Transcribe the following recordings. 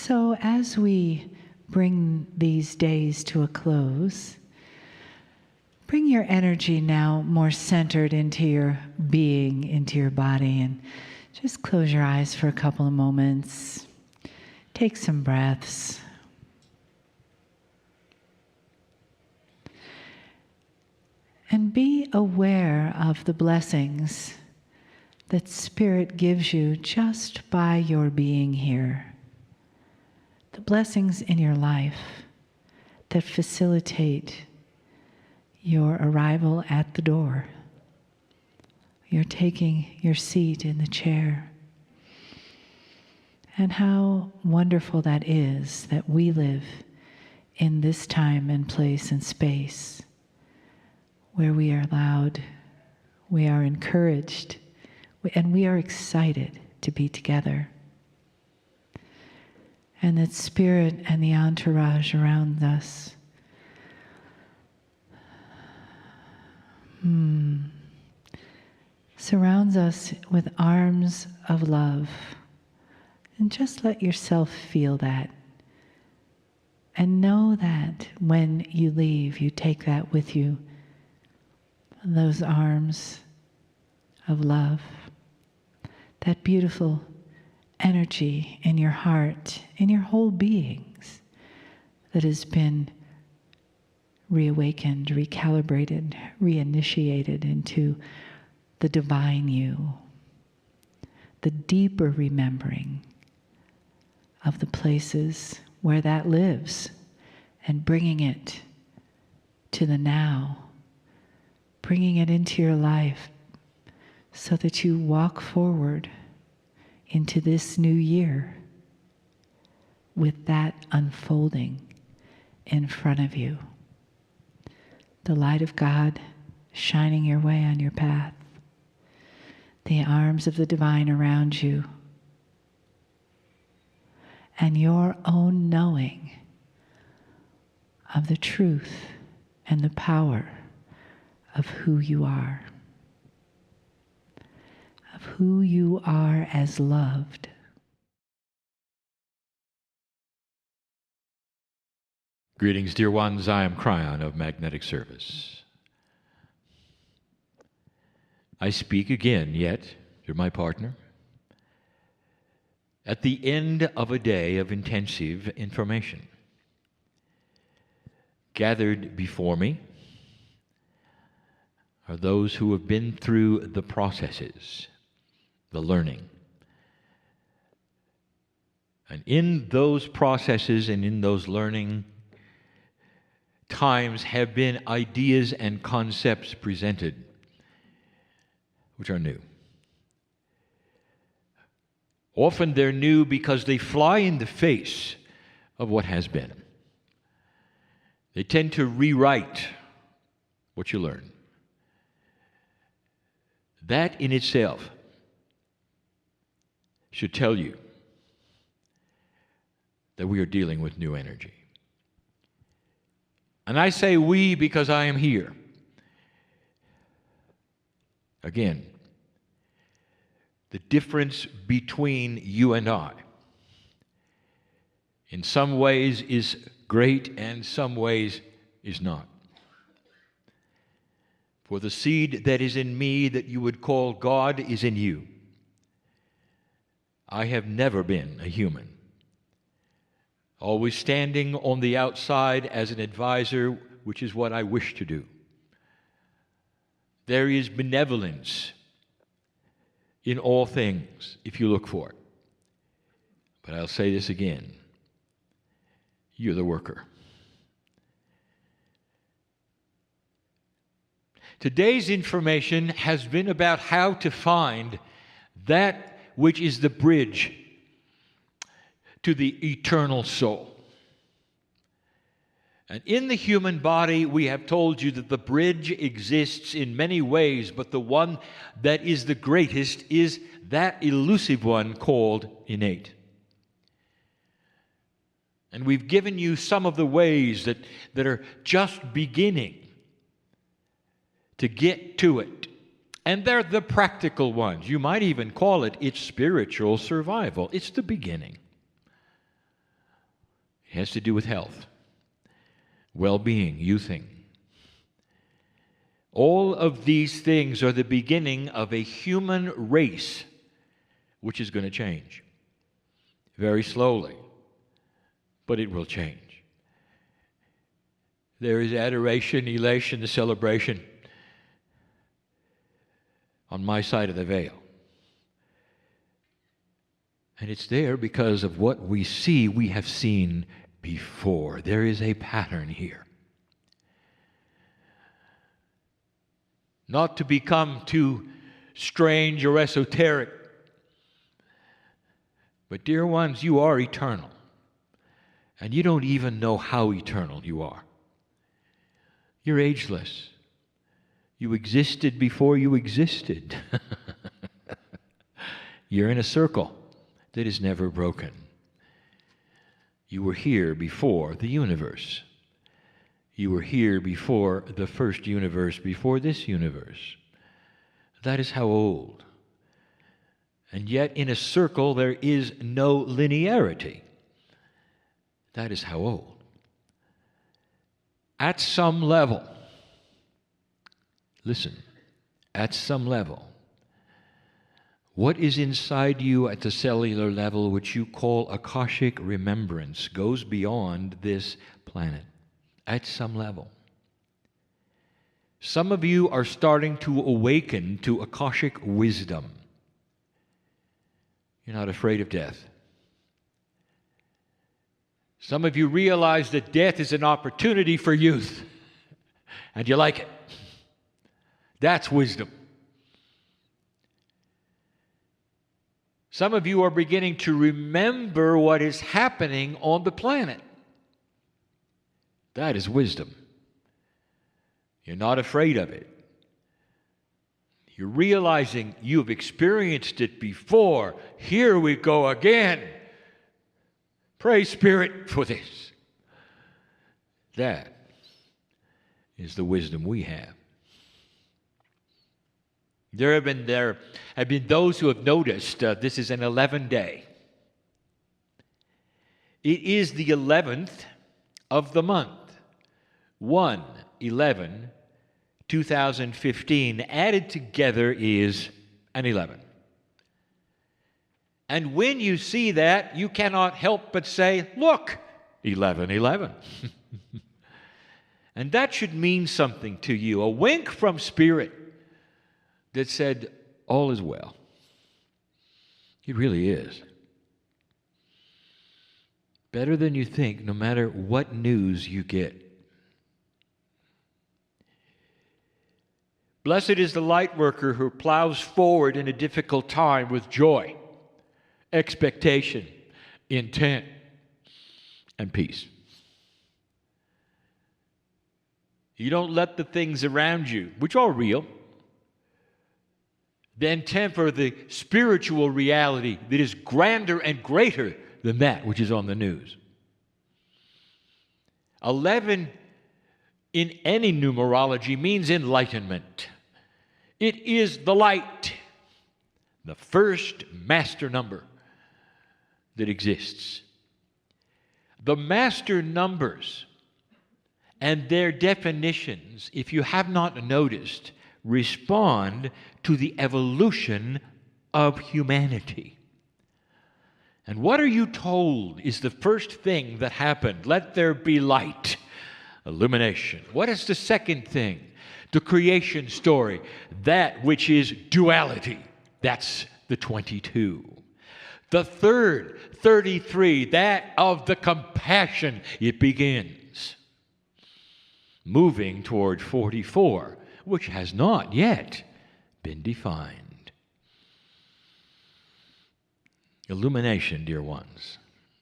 So as we bring these days to a close, bring your energy now more centered into your being, into your body, and just close your eyes for a couple of moments. Take some breaths. And be aware of the blessings that Spirit gives you just by your being here. The blessings in your life that facilitate your arrival at the door. You're taking your seat in the chair. And how wonderful that is that we live in this time and place and space where we are allowed, we are encouraged, and we are excited to be together. And that Spirit and the entourage around us surrounds us with arms of love. And just let yourself feel that. And know that when you leave, you take that with you. Those arms of love. That beautiful energy in your heart, in your whole beings, that has been reawakened, recalibrated, reinitiated into the divine you. The deeper remembering of the places where that lives and bringing it to the now, bringing it into your life so that you walk forward into this new year with that unfolding in front of you. The light of God shining your way on your path. The arms of the divine around you. And your own knowing of the truth and the power of who you are. Of who you are as loved. Greetings, dear ones. I am Kryon of Magnetic Service. I speak again, yet, you're my partner, at the end of a day of intensive information. Gathered before me are those who have been through the processes, the learning. And in those processes and in those learning times have been ideas and concepts presented which are new. Often they're new because they fly in the face of what has been. They tend to rewrite what you learn. That in itself should tell you that we are dealing with new energy. And I say we because I am here. Again, the difference between you and I in some ways is great and some ways is not. For the seed that is in me that you would call God is in you. I have never been a human, always standing on the outside as an advisor, which is what I wish to do. There is benevolence in all things, if you look for it. But I'll say this again. You're the worker. Today's information has been about how to find that which is the bridge to the eternal soul. And in the human body, we have told you that the bridge exists in many ways, but the one that is the greatest is that elusive one called innate. And we've given you some of the ways that are just beginning to get to it. And they're the practical ones. You might even call it its spiritual survival. It's the beginning. has to do with health, well-being, youthing. All of these things are the beginning of a human race which is going to change. Very slowly, but it will change. There is adoration, elation, the celebration on my side of the veil. And it's there because of what we see, we have seen before. There is a pattern here. Not to become too strange or esoteric, but dear ones, you are eternal. And you don't even know how eternal you are. You're ageless. You existed before you existed. You're in a circle that is never broken. You were here before the universe. You were here before the first universe, before this universe. That is how old. And yet in a circle there is no linearity. That is how old. At some level, listen, at some level, what is inside you at the cellular level, which you call Akashic remembrance, goes beyond this planet. At some level. Some of you are starting to awaken to Akashic wisdom. You're not afraid of death. Some of you realize that death is an opportunity for youth, and you like it. That's wisdom. Some of you are beginning to remember what is happening on the planet. That is wisdom. You're not afraid of it. You're realizing you've experienced it before. Here we go again. Praise Spirit for this. That is the wisdom we have. There have been those who have noticed this is an 11-day. It is the 11th of the month. 1/11/2015 added together is an 11. And when you see that, you cannot help but say, look, 11/11. And that should mean something to you, a wink from Spirit that said, all is well. It really is. Better than you think, no matter what news you get. Blessed is the light worker who plows forward in a difficult time with joy, expectation, intent, and peace. You don't let the things around you, which are real, then temper the spiritual reality that is grander and greater than that which is on the news. 11 in any numerology means enlightenment. It is the light, the first master number that exists. The master numbers and their definitions, if you have not noticed, respond to the evolution of humanity. And what are you told is the first thing that happened? Let there be light, illumination. What is the second thing? The creation story, that which is duality. That's the 22. The third, 33, that of the compassion. It begins moving toward 44, which has not yet been defined. Illumination, dear ones.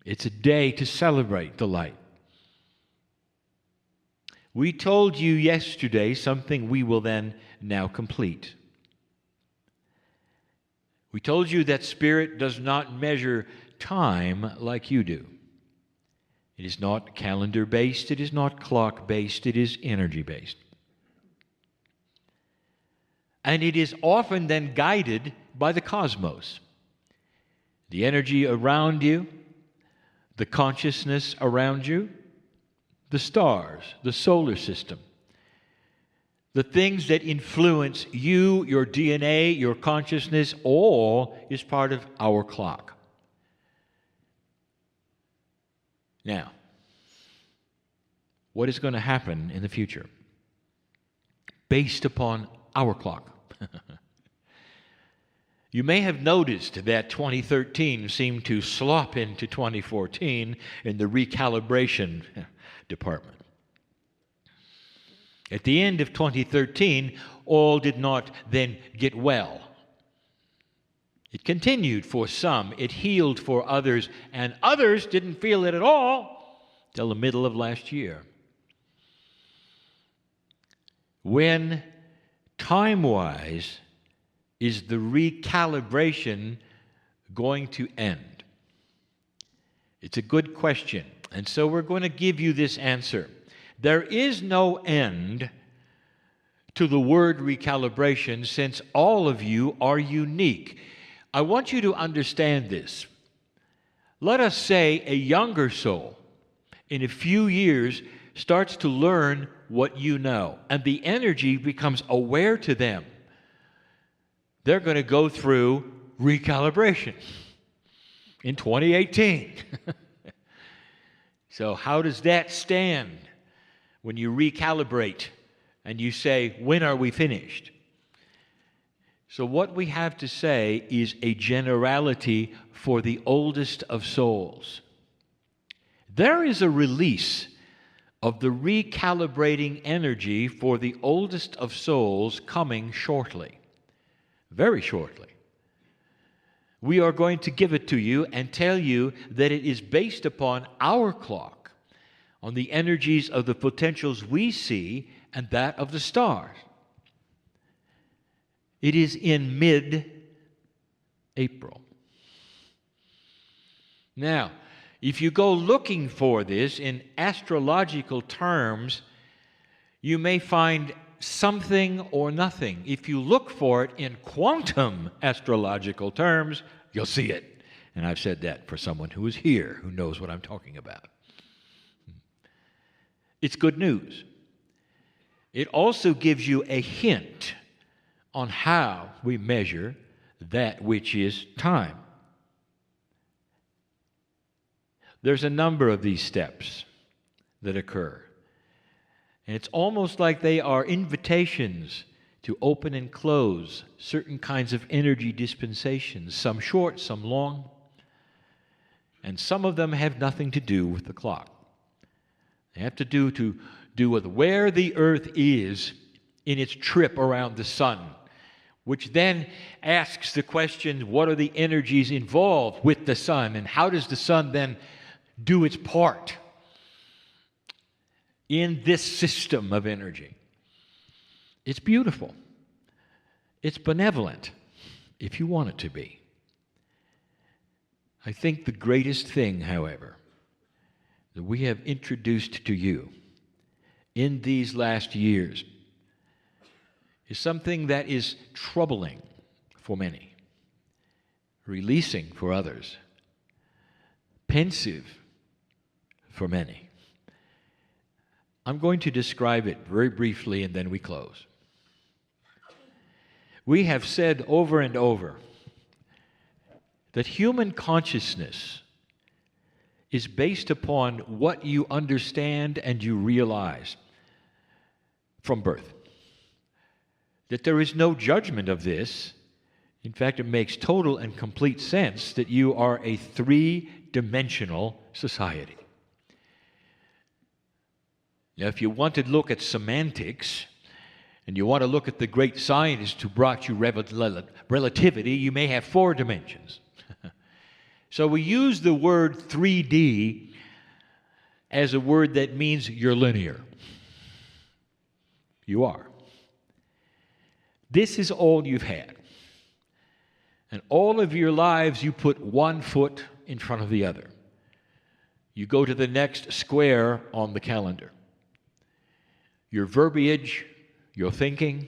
It's a day to celebrate the light. We told you yesterday something we will then now complete. We told you that Spirit does not measure time like you do. It is not calendar-based, it is not clock-based, it is energy-based. And it is often then guided by the cosmos. The energy around you, the consciousness around you, the stars, the solar system, the things that influence you, your DNA, your consciousness, all is part of our clock. Now, what is going to happen in the future based upon our clock? You may have noticed that 2013 seemed to slop into 2014 in the recalibration department. At the end of 2013, all did not then get well. It continued for some, it healed for others, and others didn't feel it at all till the middle of last year. When, time-wise, is the recalibration going to end? It's a good question, and so we're going to give you this answer. There is no end to the word recalibration, since all of you are unique. I want you to understand this. Let us say a younger soul in a few years starts to learn what you know, and the energy becomes aware to them. They're going to go through recalibration in 2018. So how does that stand when you recalibrate and you say, when are we finished? So what we have to say is a generality for the oldest of souls. There is a release of the recalibrating energy for the oldest of souls coming shortly, very shortly. We are going to give it to you and tell you that it is based upon our clock, on the energies of the potentials we see and that of the stars. It is in mid-April. Now, if you go looking for this in astrological terms, you may find something or nothing. If you look for it in quantum astrological terms, you'll see it. And I've said that for someone who is here, who knows what I'm talking about. It's good news. It also gives you a hint on how we measure that which is time. There's a number of these steps that occur. And it's almost like they are invitations to open and close certain kinds of energy dispensations, some short, some long. And some of them have nothing to do with the clock. They have to do with where the earth is in its trip around the sun, which then asks the question, what are the energies involved with the sun, and how does the sun then do its part in this system of energy? It's beautiful. It's benevolent, if you want it to be. I think the greatest thing, however, that we have introduced to you in these last years is something that is troubling for many, releasing for others, pensive for many. I'm going to describe it very briefly and then we close. We have said over and over that human consciousness is based upon what you understand and you realize from birth. That there is no judgment of this. In fact, it makes total and complete sense that you are a three-dimensional society. Now, if you want to look at semantics, and you want to look at the great scientist who brought you relativity, you may have four dimensions. So we use the word 3D as a word that means you're linear. You are. This is all you've had. And all of your lives, you put one foot in front of the other. You go to the next square on the calendar. Your verbiage, your thinking,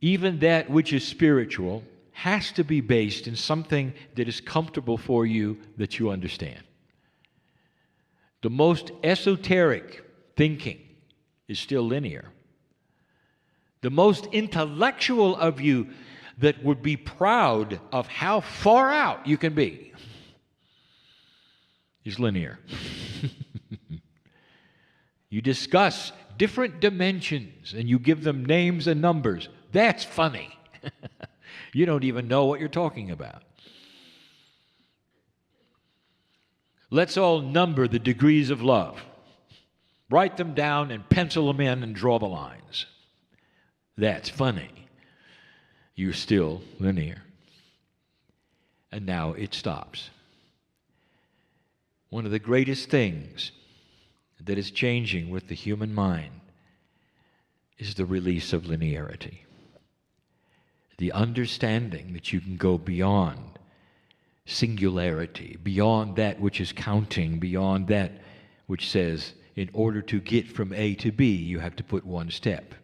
even that which is spiritual, has to be based in something that is comfortable for you, that you understand. The most esoteric thinking is still linear. The most intellectual of you that would be proud of how far out you can be is linear. You discuss different dimensions and you give them names and numbers. That's funny. You don't even know what you're talking about. Let's all number the degrees of love. Write them down and pencil them in and draw the lines. That's funny. You're still linear. And now it stops. One of the greatest things that is changing with the human mind is the release of linearity. The understanding that you can go beyond singularity, beyond that which is counting, beyond that which says, in order to get from A to B, you have to put one step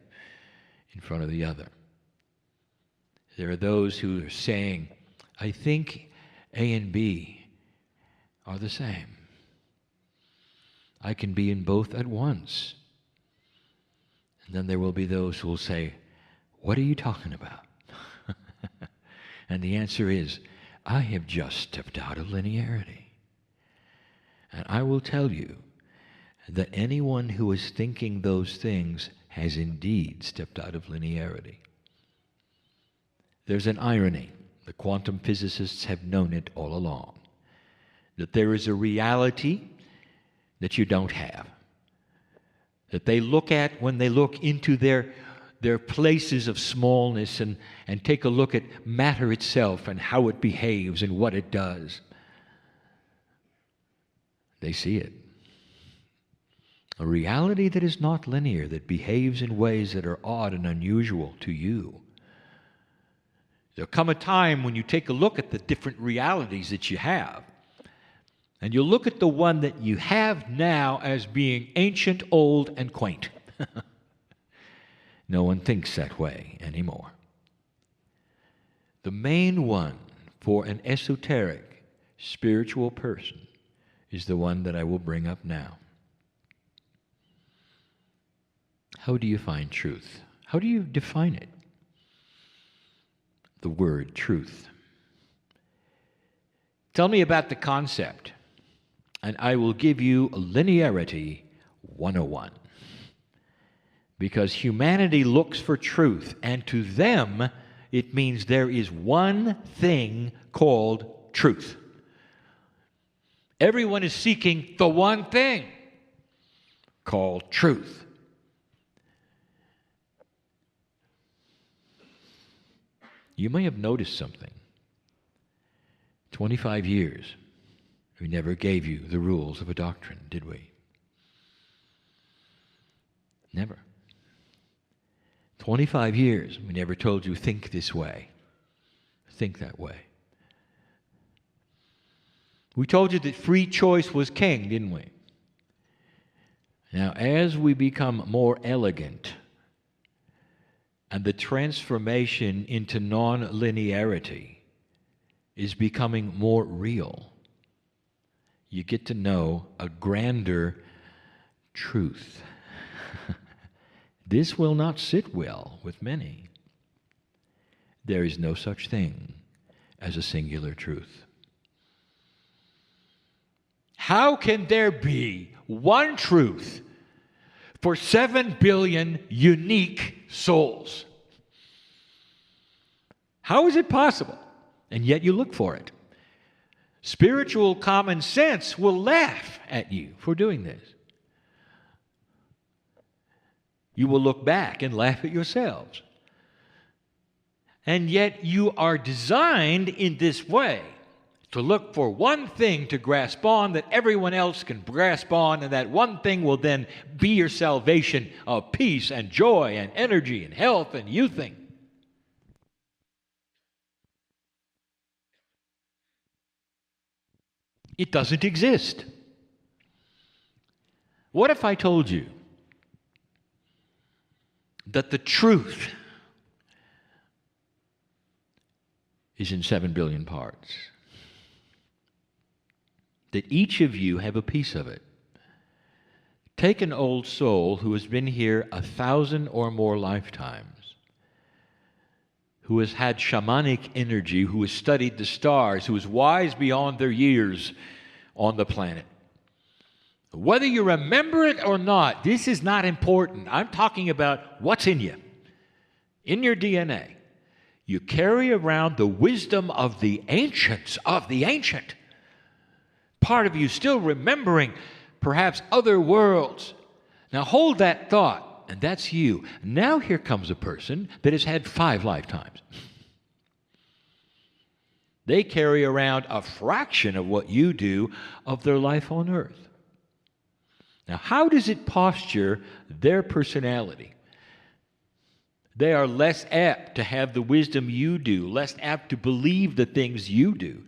in front of the other. There are those who are saying, I think A and B are the same. I can be in both at once. And then there will be those who will say, what are you talking about? And the answer is, I have just stepped out of linearity. And I will tell you that anyone who is thinking those things has indeed stepped out of linearity. There's an irony. The quantum physicists have known it all along. That there is a reality that you don't have. That they look at when they look into their places of smallness and take a look at matter itself and how it behaves and what it does. They see it. A reality that is not linear, that behaves in ways that are odd and unusual to you. There'll come a time when you take a look at the different realities that you have, and you'll look at the one that you have now as being ancient, old, and quaint. No one thinks that way anymore. The main one for an esoteric, spiritual person is the one that I will bring up now. How do you find truth? How do you define it? The word truth. Tell me about the concept, and I will give you a linearity 101. Because humanity looks for truth, and to them, it means there is one thing called truth. Everyone is seeking the one thing called truth. You may have noticed something. 25 years, we never gave you the rules of a doctrine, did we? Never. 25 years, we never told you, think this way, think that way. We told you that free choice was king, didn't we? Now, as we become more elegant, and the transformation into non-linearity is becoming more real, you get to know a grander truth. This will not sit well with many. There is no such thing as a singular truth. How can there be one truth for 7 billion unique souls? How is it possible? And yet you look for it. Spiritual common sense will laugh at you for doing this. You will look back and laugh at yourselves. And yet you are designed in this way to look for one thing to grasp on that everyone else can grasp on, and that one thing will then be your salvation of peace and joy and energy and health and youthing. It doesn't exist. What if I told you that the truth is in 7 billion parts? That each of you have a piece of it. Take an old soul who has been here 1,000 or more lifetimes, who has had shamanic energy, who has studied the stars, who is wise beyond their years on the planet. Whether you remember it or not, this is not important. I'm talking about what's in you, in your DNA. You carry around the wisdom of the ancients, of the ancient. Part of you still remembering perhaps other worlds. Now hold that thought, and that's you. Now here comes a person that has had 5 lifetimes. They carry around a fraction of what you do of their life on earth. Now, how does it posture their personality? They are less apt to have the wisdom you do, less apt to believe the things you do.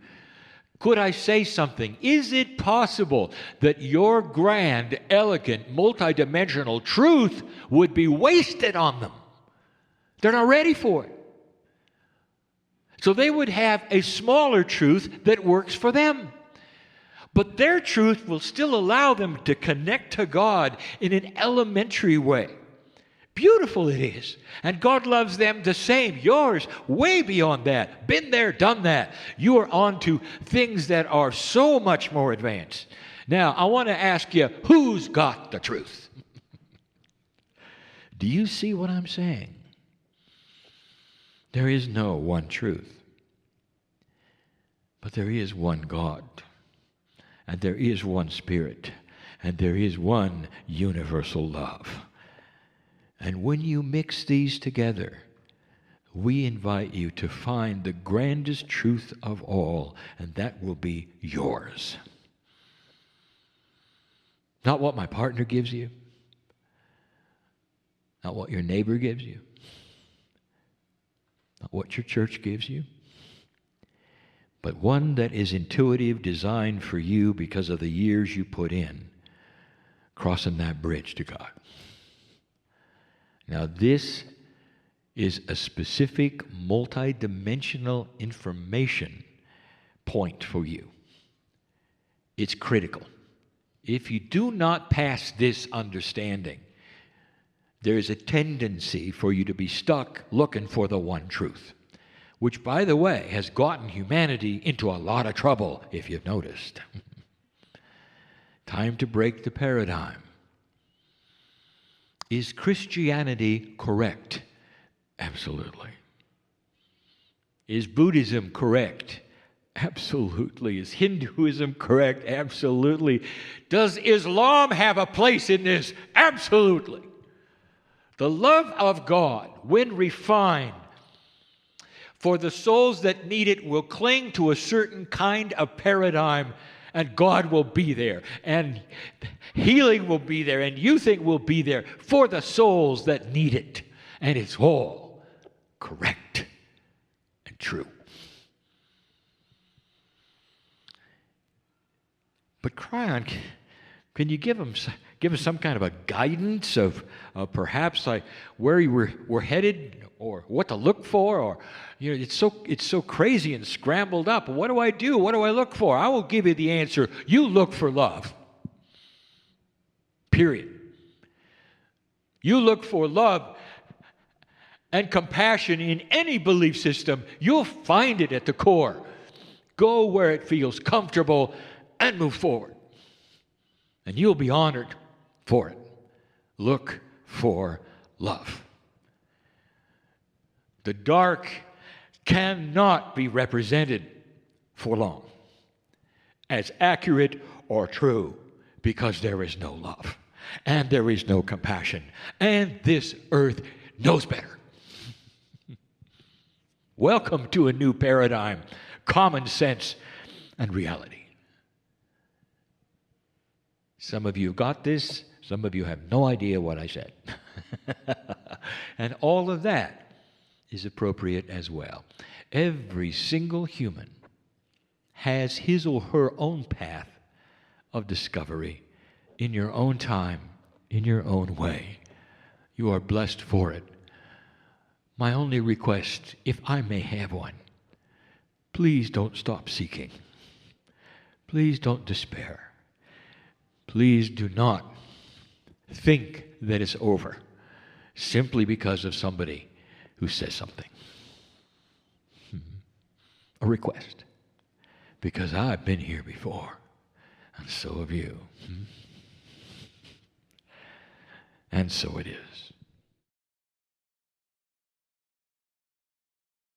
Could I say something? Is it possible that your grand, elegant, multidimensional truth would be wasted on them? They're not ready for it. So they would have a smaller truth that works for them. But their truth will still allow them to connect to God in an elementary way. Beautiful it is. And God loves them the same. Yours, way beyond that. Been there, done that. You are on to things that are so much more advanced. Now, I want to ask you, who's got the truth? Do you see what I'm saying? There is no one truth. But there is one God. And there is one Spirit, and there is one universal love. And when you mix these together, we invite you to find the grandest truth of all, and that will be yours. Not what my partner gives you, not what your neighbor gives you, not what your church gives you, but one that is intuitive, designed for you because of the years you put in crossing that bridge to God. Now, this is a specific multidimensional information point for you. It's critical. If you do not pass this understanding, there is a tendency for you to be stuck looking for the one truth, which, by the way, has gotten humanity into a lot of trouble, if you've noticed. Time to break the paradigm. Is Christianity correct? Absolutely. Is Buddhism correct? Absolutely. Is Hinduism correct? Absolutely. Does Islam have a place in this? Absolutely. The love of God, when refined, for the souls that need it will cling to a certain kind of paradigm, and God will be there, and healing will be there, and youthing will be there for the souls that need it. And it's all correct and true. But Kryon, can you give us some kind of a guidance of perhaps like where we're headed, or what to look for, or it's so crazy and scrambled up. What do I do? What do I look for? I will give you the answer. You look for love. Period. You look for love and compassion in any belief system. You'll find it at the core. Go where it feels comfortable and move forward. And you'll be honored for it. Look for love. The dark cannot be represented for long as accurate or true, because there is no love and there is no compassion, and this earth knows better. Welcome to a new paradigm, common sense, and reality. Some of you got this, some of you have no idea what I said. And all of that is appropriate as well. Every single human has his or her own path of discovery in your own time, in your own way. You are blessed for it. My only request, if I may have one, please don't stop seeking. Please don't despair. Please do not think that it's over simply because of somebody who says something. A request. Because I've been here before, and so have you. And so it is.